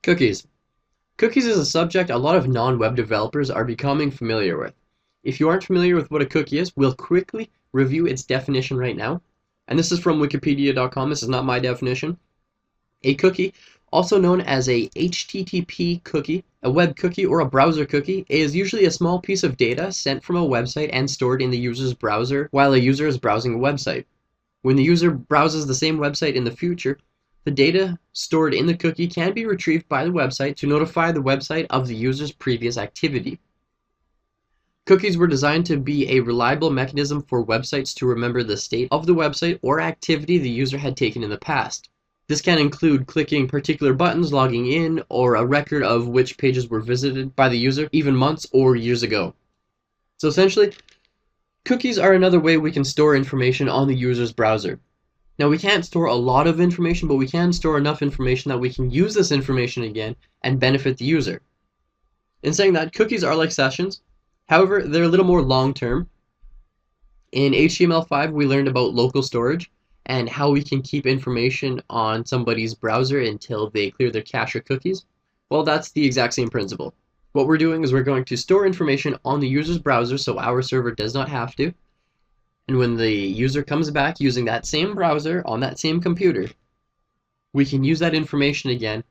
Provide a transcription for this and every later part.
Cookies. Cookies is a subject a lot of non-web developers are becoming familiar with. If you aren't familiar with what a cookie is, we'll quickly review its definition right now. And this is from wikipedia.com. This is not my definition. A cookie, also known as a HTTP cookie, a web cookie, or a browser cookie, is usually a small piece of data sent from a website and stored in the user's browser while a user is browsing a website. When the user browses the same website in the future, the data stored in the cookie can be retrieved by the website to notify the website of the user's previous activity. Cookies were designed to be a reliable mechanism for websites to remember the state of the website or activity the user had taken in the past. This can include clicking particular buttons, logging in, or a record of which pages were visited by the user, even months or years ago. So essentially, cookies are another way we can store information on the user's browser. Now, we can't store a lot of information, but we can store enough information that we can use this information again and benefit the user. In saying that, cookies are like sessions. However, they're a little more long-term. In HTML5, we learned about local storage and how we can keep information on somebody's browser until they clear their cache of cookies. Well, that's the exact same principle. What we're doing is we're going to store information on the user's browser so our server does not have to. And when the user comes back using that same browser on that same computer, we can use that information again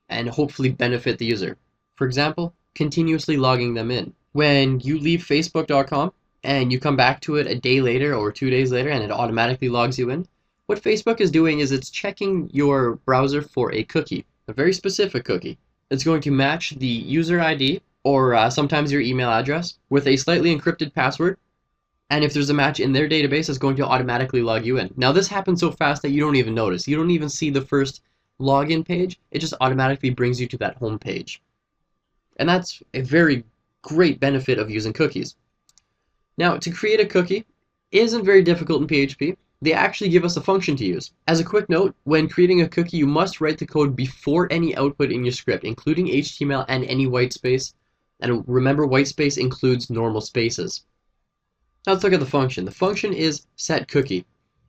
and hopefully benefit the user. For example, continuously logging them in. When you leave Facebook.com and you come back to it a day later or 2 days later and it automatically logs you in, what Facebook is doing is it's checking your browser for a cookie, a very specific cookie. It's going to match the user ID or sometimes your email address with a slightly encrypted password. And if there's a match in their database, it's going to automatically log you in. Now, this happens so fast that you don't even notice. You don't even see the first login page. It just automatically brings you to that home page. And that's a very great benefit of using cookies. Now, to create a cookie isn't very difficult in PHP. They actually give us a function to use. As a quick note, when creating a cookie, you must write the code before any output in your script, including HTML and any white space. And remember, white space includes normal spaces. Now let's look at the function. The function is setCookie.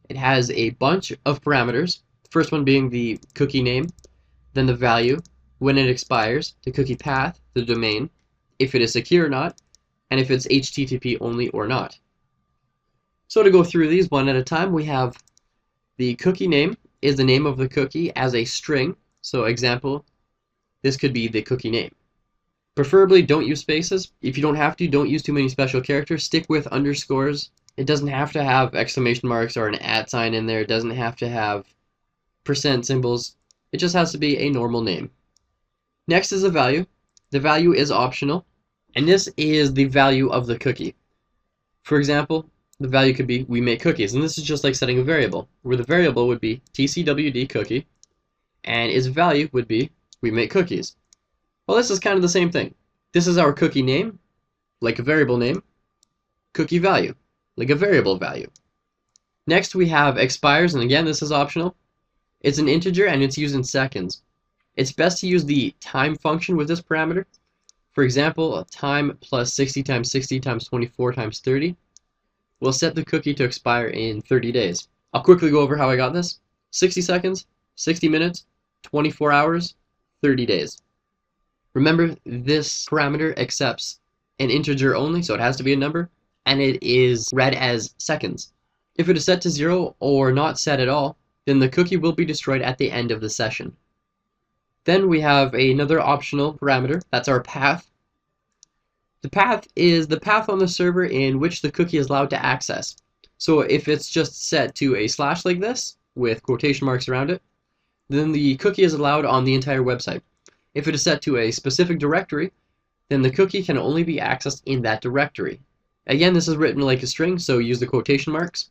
It has a bunch of parameters, the first one being the cookie name, then the value, when it expires, the cookie path, the domain, if it is secure or not, and if it's HTTP only or not. So to go through these one at a time, we have the cookie name is the name of the cookie as a string. So example, this could be the cookie name. Preferably don't use spaces. If you don't have to, don't use too many special characters. Stick with underscores. It doesn't have to have exclamation marks or an @ sign in there. It doesn't have to have % symbols. It just has to be a normal name. Next is the value. The value is optional, and this is the value of the cookie. For example, the value could be we make cookies, and this is just like setting a variable, where the variable would be tcwd cookie, and its value would be we make cookies. Well, this is kind of the same thing. This is our cookie name, like a variable name, cookie value, like a variable value. Next we have expires, and again this is optional. It's an integer and it's used in seconds. It's best to use the time function with this parameter. For example, time plus 60 times 60 times 24 times 30 will set the cookie to expire in 30 days. I'll quickly go over how I got this. 60 seconds, 60 minutes, 24 hours, 30 days. Remember, this parameter accepts an integer only, so it has to be a number, and it is read as seconds. If it is set to 0 or not set at all, then the cookie will be destroyed at the end of the session. Then we have another optional parameter, that's our path. The path is the path on the server in which the cookie is allowed to access. So if it's just set to a slash like this, with quotation marks around it, then the cookie is allowed on the entire website. If it is set to a specific directory, then the cookie can only be accessed in that directory. Again, this is written like a string, so use the quotation marks.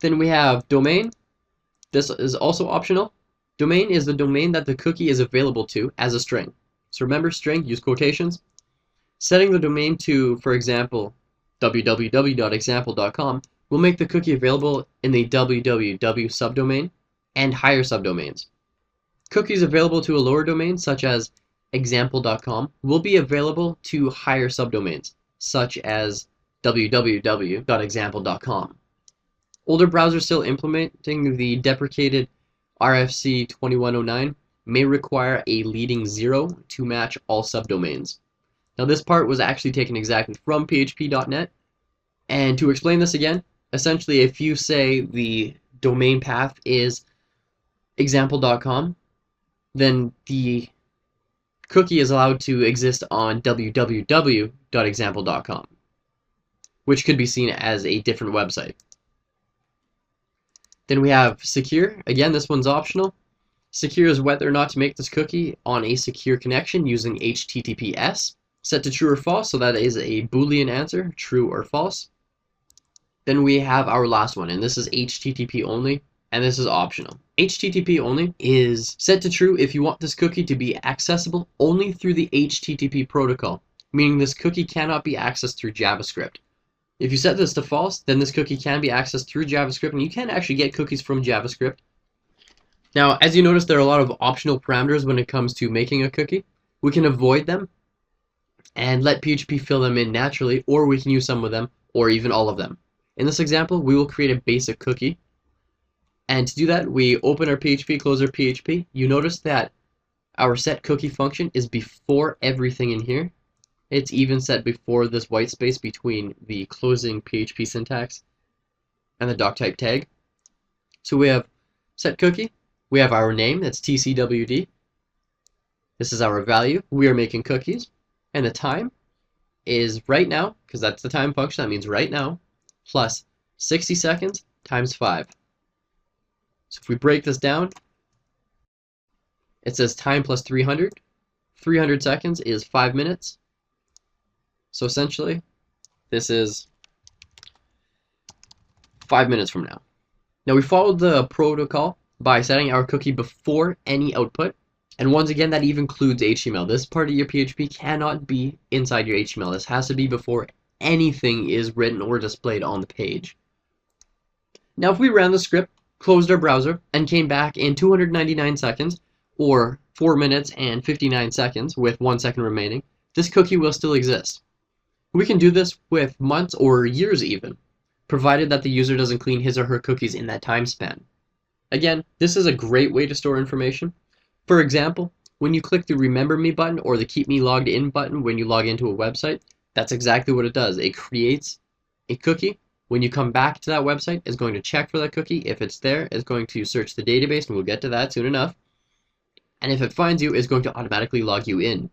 Then we have domain. This is also optional. Domain is the domain that the cookie is available to as a string. So remember, string, use quotations. Setting the domain to, for example, www.example.com will make the cookie available in the www subdomain and higher subdomains. Cookies available to a lower domain, such as example.com, will be available to higher subdomains, such as www.example.com. Older browsers still implementing the deprecated RFC 2109 may require a leading 0 to match all subdomains. Now this part was actually taken exactly from php.net, and to explain this again, essentially if you say the domain path is example.com, then the cookie is allowed to exist on www.example.com, which could be seen as a different website. Then we have secure. Again, this one's optional. Secure is whether or not to make this cookie on a secure connection using HTTPS. Set to true or false, so that is a Boolean answer, true or false. Then we have our last one, and this is HTTP only, and this is optional. HTTP only is set to true if you want this cookie to be accessible only through the HTTP protocol, meaning this cookie cannot be accessed through JavaScript. If you set this to false, then this cookie can be accessed through JavaScript, and you can actually get cookies from JavaScript. Now, as you notice, there are a lot of optional parameters when it comes to making a cookie. We can avoid them and let PHP fill them in naturally, or we can use some of them, or even all of them. In this example, we will create a basic cookie. And to do that, we open our PHP, close our PHP. You notice that our set cookie function is before everything in here. It's even set before this white space between the closing PHP syntax and the doctype tag. So we have set cookie. We have our name, that's tcwd. This is our value. We are making cookies. And the time is right now, because that's the time function, that means right now, plus 60 seconds times 5. So if we break this down, it says time plus 300. 300 seconds is 5 minutes. So essentially, this is 5 minutes from now. Now we followed the protocol by setting our cookie before any output. And once again, that even includes HTML. This part of your PHP cannot be inside your HTML. This has to be before anything is written or displayed on the page. Now if we ran the script, closed our browser, and came back in 299 seconds, or 4 minutes and 59 seconds with 1 second remaining, this cookie will still exist. We can do this with months or years even, provided that the user doesn't clean his or her cookies in that time span. Again, this is a great way to store information. For example, when you click the Remember Me button or the Keep Me Logged In button when you log into a website, that's exactly what it does. It creates a cookie. When you come back to that website, it's going to check for that cookie. If it's there, it's going to search the database, and we'll get to that soon enough. And if it finds you, it's going to automatically log you in.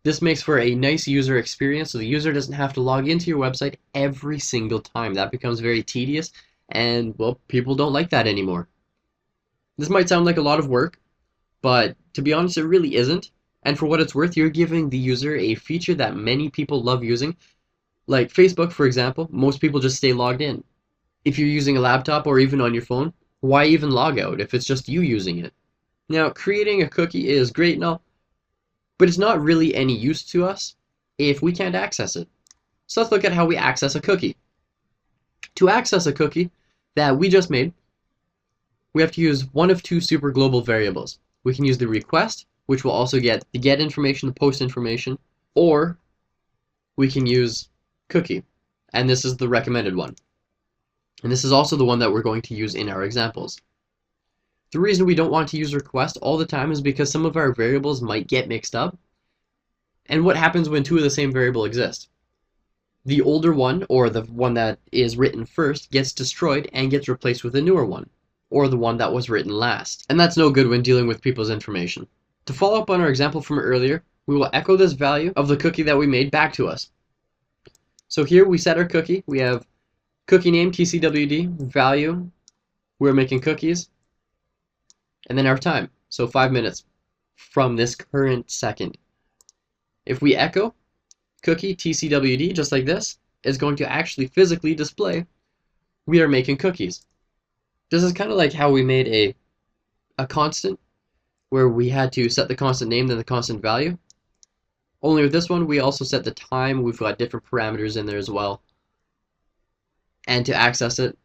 This makes for a nice user experience, so the user doesn't have to log into your website every single time. That becomes very tedious, and, well, people don't like that anymore. This might sound like a lot of work, but to be honest, it really isn't. And for what it's worth, you're giving the user a feature that many people love using. Like Facebook, for example, most people just stay logged in. If you're using a laptop or even on your phone, why even log out if it's just you using it? Now, creating a cookie is great and all, but it's not really any use to us if we can't access it. So let's look at how we access a cookie. To access a cookie that we just made, we have to use one of two super global variables. We can use the request, which will also get the get information, the post information, or we can use cookie, and this is the recommended one. And this is also the one that we're going to use in our examples. The reason we don't want to use request all the time is because some of our variables might get mixed up. And what happens when two of the same variable exist? The older one, or the one that is written first, gets destroyed and gets replaced with a newer one, or the one that was written last. And that's no good when dealing with people's information. To follow up on our example from earlier, we will echo this value of the cookie that we made back to us. So here we set our cookie. We have cookie name, tcwd, value, we're making cookies, and then our time, so 5 minutes from this current second. If we echo cookie tcwd, just like this, it's going to actually physically display we are making cookies. This is kind of like how we made a constant, where we had to set the constant name, then the constant value. Only with this one, we also set the time. We've got different parameters in there as well. And to access it,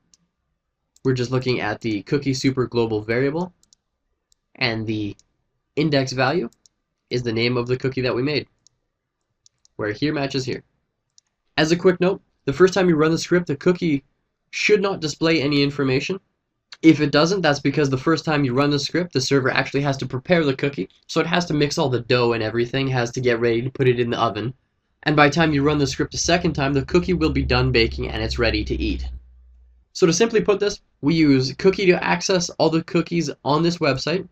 we're just looking at the cookie super global variable, and the index value is the name of the cookie that we made, where here matches here. As a quick note, the first time you run the script, the cookie should not display any information. If it doesn't, that's because the first time you run the script, the server actually has to prepare the cookie, so it has to mix all the dough and everything, has to get ready to put it in the oven. And by the time you run the script a second time, the cookie will be done baking and it's ready to eat. So to simply put this, we use cookie to access all the cookies on this website.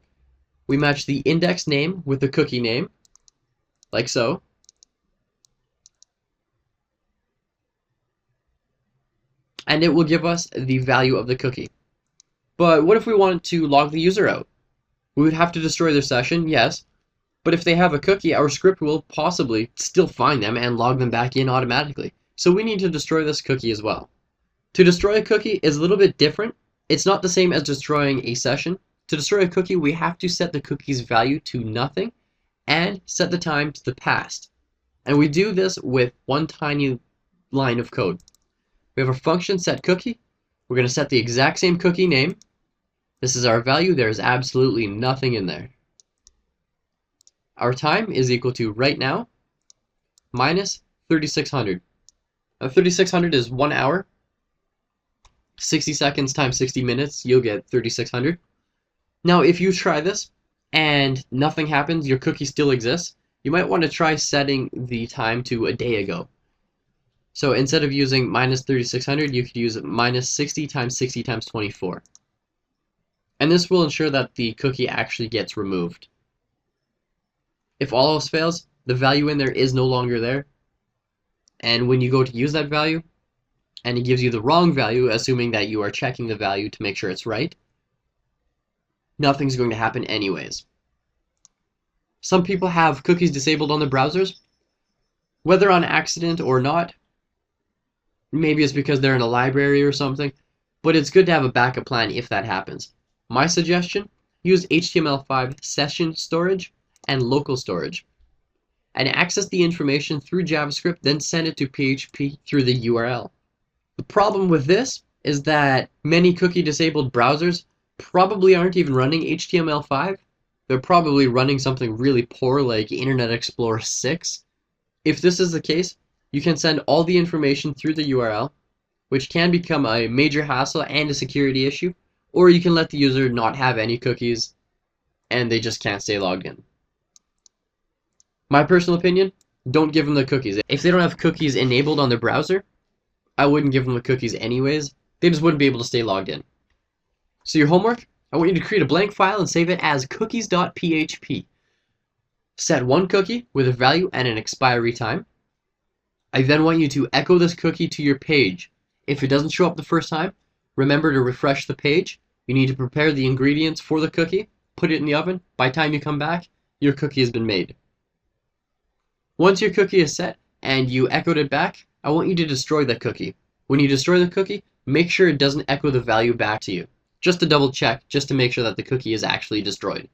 We match the index name with the cookie name, like so. And it will give us the value of the cookie. But what if we wanted to log the user out? We would have to destroy their session, yes, but if they have a cookie, our script will possibly still find them and log them back in automatically. So we need to destroy this cookie as well. To destroy a cookie is a little bit different. It's not the same as destroying a session. To destroy a cookie, we have to set the cookie's value to nothing and set the time to the past. And we do this with one tiny line of code. We have a function setCookie. We're going to set the exact same cookie name. This is our value. There is absolutely nothing in there. Our time is equal to right now minus 3600. Now 3600 is 1 hour. 60 seconds times 60 minutes, you'll get 3600. Now if you try this and nothing happens, your cookie still exists, you might want to try setting the time to a day ago. So instead of using minus 3600, you could use minus 60 times 60 times 24. And this will ensure that the cookie actually gets removed. If all else fails, the value in there is no longer there. And when you go to use that value, and it gives you the wrong value, assuming that you are checking the value to make sure it's right, nothing's going to happen anyways. Some people have cookies disabled on their browsers, whether on accident or not. Maybe it's because they're in a library or something, but it's good to have a backup plan if that happens. My suggestion, use HTML5 session storage and local storage, and access the information through JavaScript, then send it to PHP through the URL. The problem with this is that many cookie disabled browsers probably aren't even running HTML5. They're probably running something really poor like Internet Explorer 6. If this is the case, you can send all the information through the URL, which can become a major hassle and a security issue, or you can let the user not have any cookies and they just can't stay logged in. My personal opinion, don't give them the cookies. If they don't have cookies enabled on their browser, I wouldn't give them the cookies anyways. They just wouldn't be able to stay logged in. So your homework, I want you to create a blank file and save it as cookies.php. Set one cookie with a value and an expiry time. I then want you to echo this cookie to your page. If it doesn't show up the first time, remember to refresh the page. You need to prepare the ingredients for the cookie, put it in the oven. By the time you come back, your cookie has been made. Once your cookie is set and you echoed it back, I want you to destroy that cookie. When you destroy the cookie, make sure it doesn't echo the value back to you. Just to double check, just to make sure that the cookie is actually destroyed.